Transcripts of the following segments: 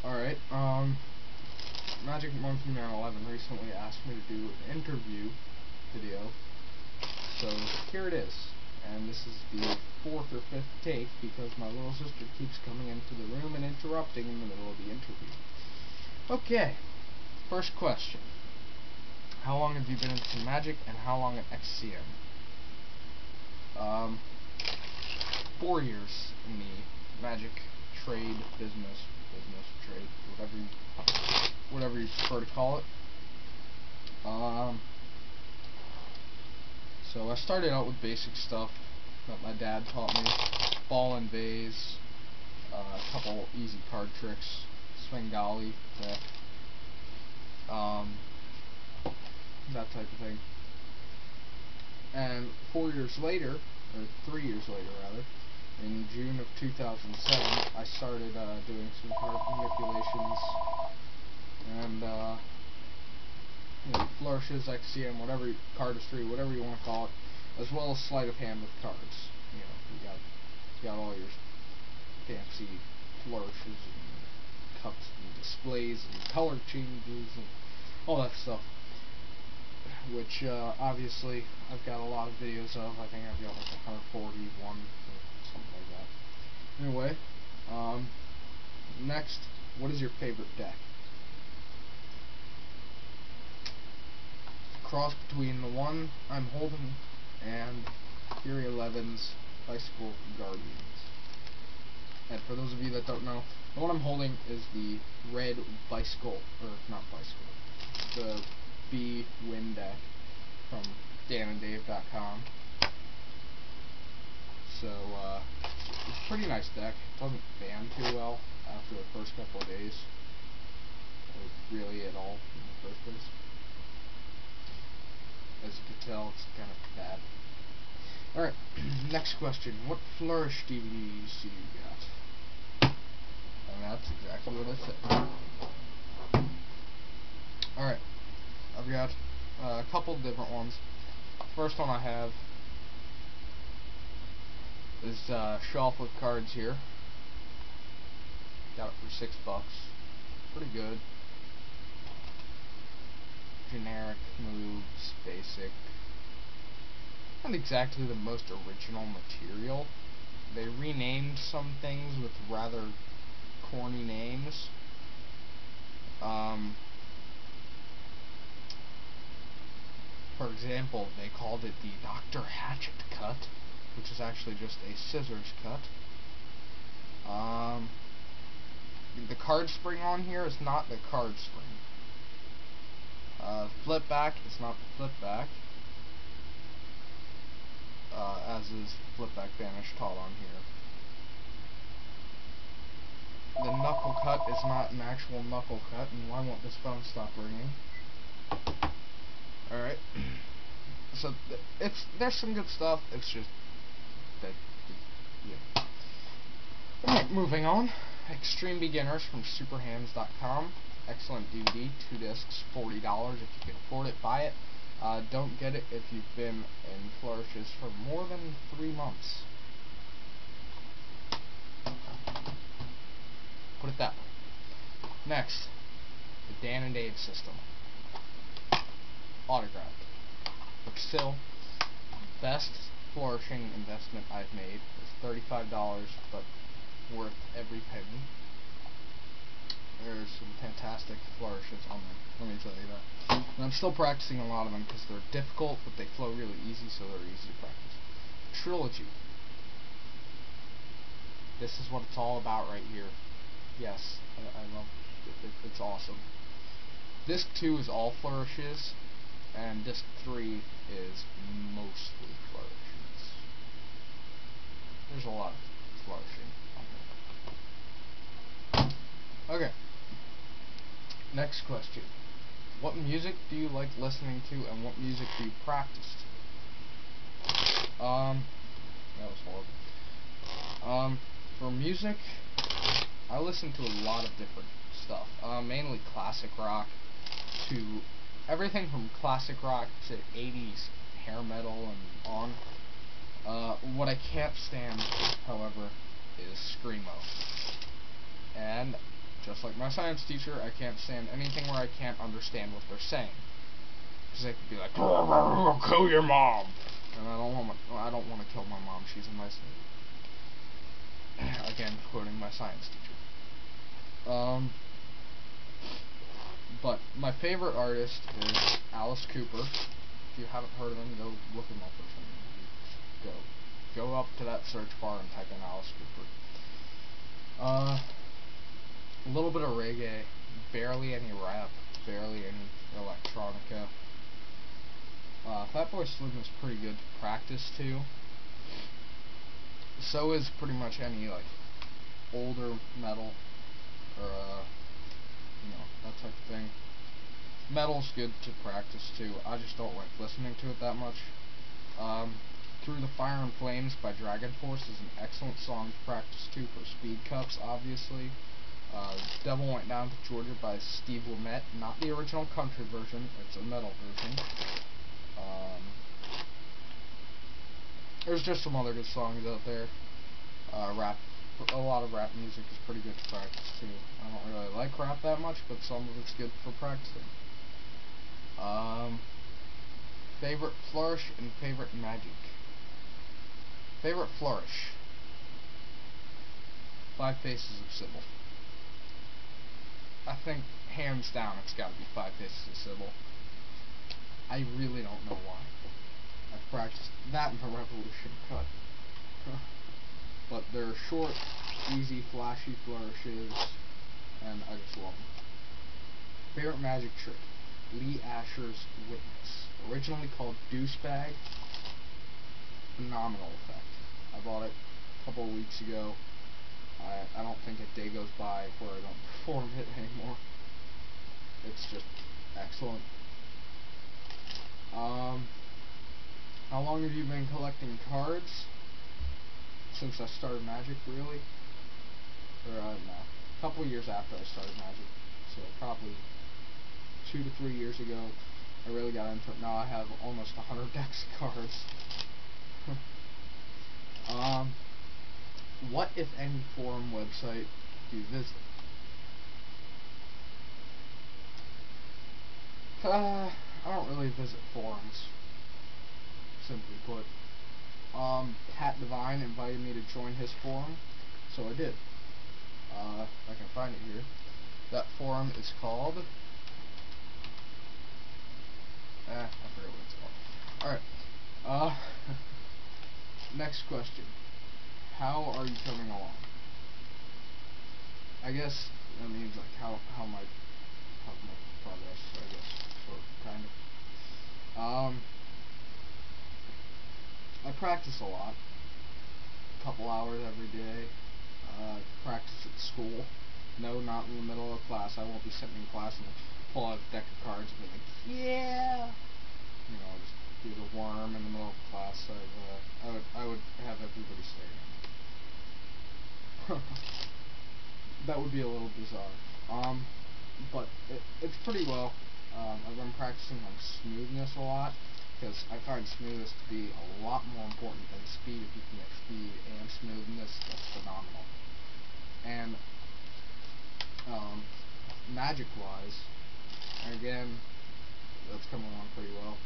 Alright, magicmonkeyman11 recently asked me to do an interview video, so here it is. And this is the 4th or 5th take because my little sister keeps coming into the room and interrupting in the middle of the interview. Okay, first question. How long have you been into Magic and how long at XCM? 4 years in the Magic trade business, trade, whatever you prefer to call it. So I started out with basic stuff that my dad taught me: ball and vase, a couple easy card tricks, Svengali deck, that type of thing. And 4 years later, or 3 years later rather, in June of 2007, I started doing some card manipulations and flourishes, XCM, whatever, cardistry, whatever you want to call it, as well as sleight of hand with cards. You got all your fancy flourishes and cups and displays and color changes and all that stuff, which obviously I've got a lot of videos of. I think I've got like 141 or something like that. Anyway, next, what is your favorite deck? Cross between the one I'm holding and Fury 11's Bicycle Guardians. And for those of you that don't know, the one I'm holding is the red bicycle, or not bicycle, the B-Win deck from dananddave.com. So, it's a pretty nice deck. It doesn't ban too well after the first couple of days, or really at all in the first place. As you can tell, it's kind of bad. Alright, next question. What Flourish DVDs do you got? And that's exactly what I said. Alright, I've got a couple different ones. First one I have is shelf with cards here. Got it for $6. Pretty good. Generic moves, basic. Not exactly the most original material. They renamed some things with rather corny names. For example, they called it the Dr. Hatchet cut, which is actually just a scissors cut. The card spring on here is not the card spring. Flip back is not the flip back, as is flip back vanish taught on here. The knuckle cut is not an actual knuckle cut, and why won't this phone stop ringing? Alright, so there's some good stuff, it's just that, yeah. Alright, moving on. Extreme Beginners from superhands.com. Excellent DVD, 2 discs, $40. If you can afford it, buy it. Don't get it if you've been in flourishes for more than 3 months. Put it that way. Next, the Dan and Dave system. Autographed. But still, best flourishing investment I've made. It's $35, but worth every penny. There's some fantastic flourishes on them, let me tell you that. And I'm still practicing a lot of them because they're difficult, but they flow really easy, so they're easy to practice. Trilogy. This is what it's all about right here. Yes, I love it. It's awesome. Disc 2 is all flourishes, and Disc 3 is mostly flourishes. There's a lot of flourishing on here. Okay. Next question. What music do you like listening to, and what music do you practice to? That was horrible. For music, I listen to a lot of different stuff. Mainly classic rock, to everything from classic rock to 80s hair metal and on. What I can't stand, however, is screamo. And Just like my science teacher, I can't stand anything where I can't understand what they're saying. Because they could be like, kill your mom! And I don't want to kill my mom, she's a nice lady. Again, quoting my science teacher. But my favorite artist is Alice Cooper. If you haven't heard of him, go look him up or something. Go up to that search bar and type in Alice Cooper. A little bit of reggae, barely any rap, barely any electronica. Fatboy Slim is pretty good to practice to. So is pretty much any like older metal or that type of thing. Metal's good to practice to. I just don't like listening to it that much. Through the Fire and Flames by Dragon Force is an excellent song to practice to for speed cups, obviously. Devil Went Down to Georgia by Steve Lamette, not the original country version, it's a metal version. There's just some other good songs out there. A lot of rap music is pretty good to practice too. I don't really like rap that much, but some of it's good for practicing. Favorite flourish and favorite magic. Favorite flourish. 5 Faces of Sybil. I think, hands down, it's gotta be 5 Faces of Sybil. I really don't know why. I've practiced that in the Revolution cut. But they're short, easy, flashy flourishes, and I just love them. Favorite magic trick. Lee Asher's Witness. Originally called Douchebag. Phenomenal effect. I bought it a couple of weeks ago. I don't think a day goes by where I don't perform it anymore. It's just excellent. How long have you been collecting cards? Since I started Magic, really? Or, no. A couple years after I started Magic. So, probably 2 to 3 years ago, I really got into it. Now I have almost 100 decks of cards. What, if any, forum website do you visit? I don't really visit forums, simply put. Pat Devine invited me to join his forum, so I did. If I can find it here. That forum is called... I forget what it's called. Alright. Next question. How are you coming along? I guess that means like how my progress, I guess, sort of, kind of. I practice a lot. A couple hours every day. Practice at school. No, not in the middle of class. I won't be sitting in class and pull out a deck of cards and be like, yeah! You know, just do the worm in the middle of class. I would have everybody staring at me. That would be a little bizarre. But it's pretty well. I've been practicing on smoothness a lot, because I find smoothness to be a lot more important than speed. If you can get speed and smoothness, that's phenomenal. And magic-wise, again, that's coming along pretty well.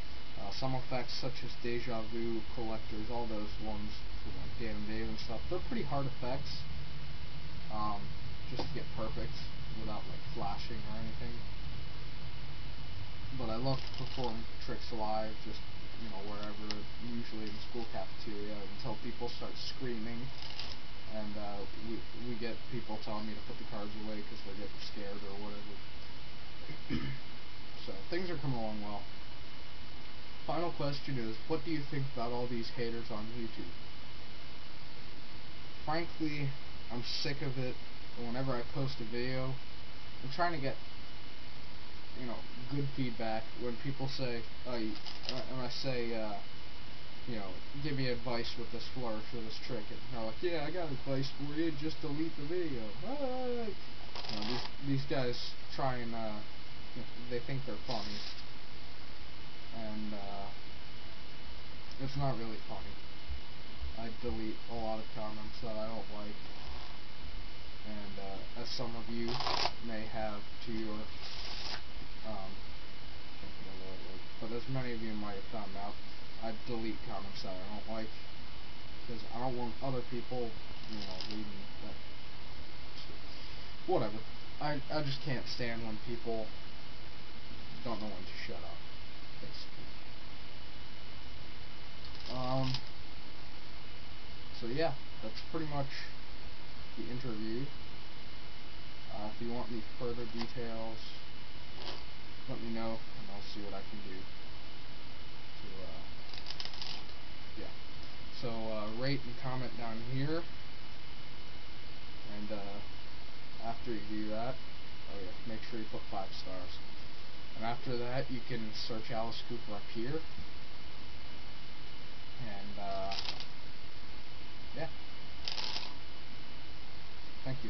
Some effects such as Deja Vu, Collectors, all those ones from like Dan and Dave and stuff, they're pretty hard effects. Just to get perfect without like flashing or anything. But I love to perform tricks live, just wherever, usually in the school cafeteria, until people start screaming, and we get people telling me to put the cards away because they're getting scared or whatever. So things are coming along well. Final question is, what do you think about all these haters on YouTube? Frankly, I'm sick of it. Whenever I post a video, I'm trying to get good feedback. When people say, when I say, give me advice with this flourish or this trick, and they're like, yeah, I got advice for you, just delete the video. These guys try and, they think they're funny, and it's not really funny. I delete a lot of comments that I don't like. and as some of you may have to your, can't think of the right word, but as many of you might have found out, I delete comments that I don't like, because I don't want other people, reading that. Whatever. I just can't stand when people don't know when to shut up, basically. So yeah, that's pretty much the interview. If you want any further details, let me know, and I'll see what I can do to, yeah. So, rate and comment down here, and, after you do that, oh yeah, make sure you put 5 stars. And after that, you can search Alice Cooper up here, and, yeah. Thank you.